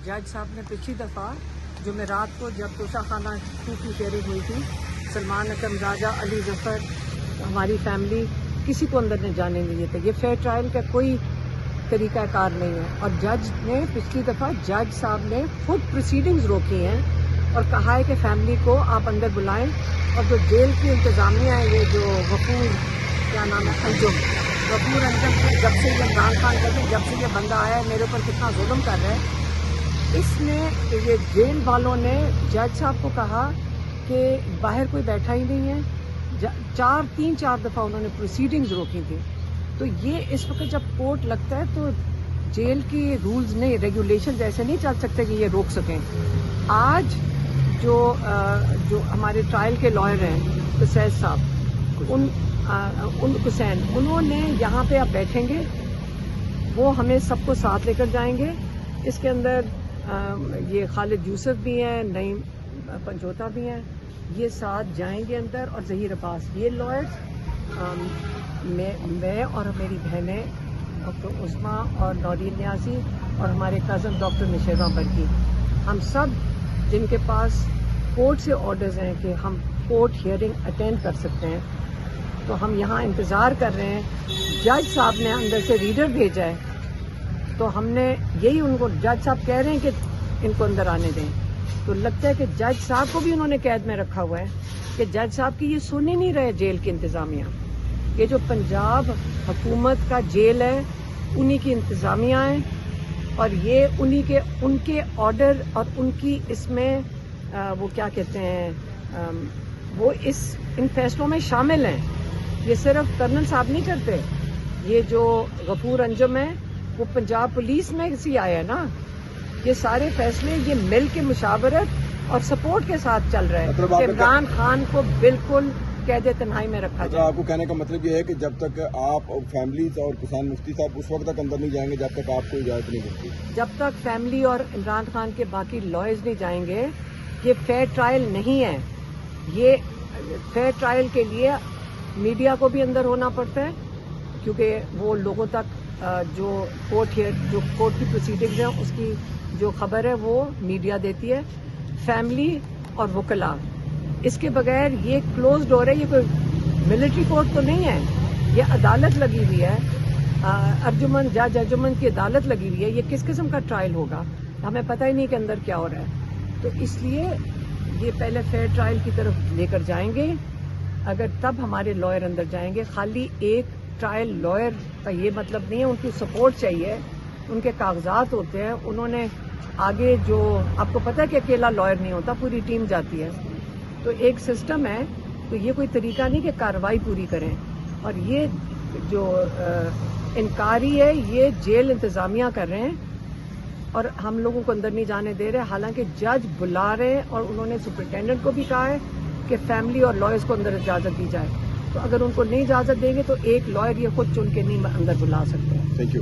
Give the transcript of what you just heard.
जज साहब ने पिछली दफ़ा जुमेरात को जब तोशा खाना 2 की शेयरिंग हुई थी, सलमान अकरम राजा, अली जफर, हमारी फैमिली, किसी को अंदर नहीं जाने नहीं देते। ये फेयर ट्रायल का कोई तरीक़ाकार नहीं है। और जज ने पिछली दफ़ा जज साहब ने खुद प्रोसीडिंग्स रोकी हैं और कहा है कि फैमिली को आप अंदर बुलाएं। और जो जेल की इंतज़ामिया है, ये जो गफूर, क्या नाम है, अंजुम, गफूर अंजुम, जब से ये इमरान खान कहते जब से ये बंदा आया है मेरे ऊपर कितना जुल्म कर रहा है, इसने, ये जेल वालों ने जज साहब को कहा कि बाहर कोई बैठा ही नहीं है। 3-4 दफ़ा उन्होंने प्रोसीडिंग्स रोकी थी। तो ये इस वक्त जब कोर्ट लगता है तो जेल की रूल्स नहीं, रेगुलेशन ऐसे नहीं चल सकते कि ये रोक सकें। आज जो हमारे ट्रायल के लॉयर हैं हुसैन साहब, हुसैन, उन्होंने यहाँ पे आप बैठेंगे, वो हमें सबको साथ लेकर जाएंगे। इसके अंदर ये खालिद यूसुफ भी हैं, नईम पंचोता भी हैं, ये साथ जाएंगे अंदर। और ज़हीर अब्बास, ये लॉयर्स, मैं और मेरी बहनें डॉक्टर उस्मा और नौरीन न्याजी और हमारे कज़न डॉक्टर निशेवा बर्की, हम सब जिनके पास कोर्ट से ऑर्डर्स हैं कि हम कोर्ट हियरिंग अटेंड कर सकते हैं, तो हम यहाँ इंतज़ार कर रहे हैं। जज साहब ने अंदर से रीडर भेजा है, तो हमने यही उनको, जज साहब कह रहे हैं कि इनको अंदर आने दें। तो लगता है कि जज साहब को भी उन्होंने कैद में रखा हुआ है कि जज साहब की ये सुन ही नहीं रहे जेल की इंतज़ामिया। ये जो पंजाब हुकूमत का जेल है, उन्हीं की इंतज़ामिया है और ये उनके ऑर्डर और उनकी इसमें वो क्या कहते हैं, वो इन फैसलों में शामिल हैं। ये सिर्फ कर्नल साहब नहीं करते, ये जो गफूर अंजुम है वो पंजाब पुलिस में से आया है ना। ये सारे फैसले ये मिल के मुशावरत और सपोर्ट के साथ चल रहे हैं कि इमरान खान को बिल्कुल कैद तन्हाई में रखा जाए। आपको कहने का मतलब ये है कि जब तक आप और फैमिली और किसान मुफ्ती साहब उस वक्त तक अंदर नहीं जाएंगे जब तक आपको इजाजत नहीं मिलती? जब तक फैमिली और इमरान खान के बाकी लॉयर्स नहीं जाएंगे, ये फेयर ट्रायल नहीं है। ये फेयर ट्रायल के लिए मीडिया को भी अंदर होना पड़ता है, क्योंकि वो लोगों तक जो कोर्ट की प्रोसीडिंग्स हैं उसकी जो खबर है वो मीडिया देती है, फैमिली और वकला। इसके बगैर ये क्लोज डोर है, ये कोई मिलिट्री कोर्ट तो नहीं है, ये अदालत लगी हुई है, जज अर्जुमन की अदालत लगी हुई है। ये किस किस्म का ट्रायल होगा, हमें पता ही नहीं कि अंदर क्या हो रहा है। तो इसलिए ये पहले फेयर ट्रायल की तरफ लेकर जाएंगे, अगर तब हमारे लॉयर अंदर जाएंगे। खाली एक ट्रायल लॉयर का ये मतलब नहीं है, उनकी सपोर्ट चाहिए, उनके कागजात होते हैं। उन्होंने आगे जो, आपको पता है कि अकेला लॉयर नहीं होता, पूरी टीम जाती है, तो एक सिस्टम है। तो ये कोई तरीका नहीं कि कार्रवाई पूरी करें। और ये जो इनकारी है ये जेल इंतजामिया कर रहे हैं और हम लोगों को अंदर नहीं जाने दे रहे। हालांकि जज बुला रहे हैं और उन्होंने सुपरिटेंडेंट को भी कहा है कि फैमिली और लॉयर्स को अंदर इजाज़त दी जाए। तो अगर उनको नहीं इजाज़त देंगे तो एक लॉयर ये खुद चुन के नहीं अंदर बुला सकते हैं। Thank you.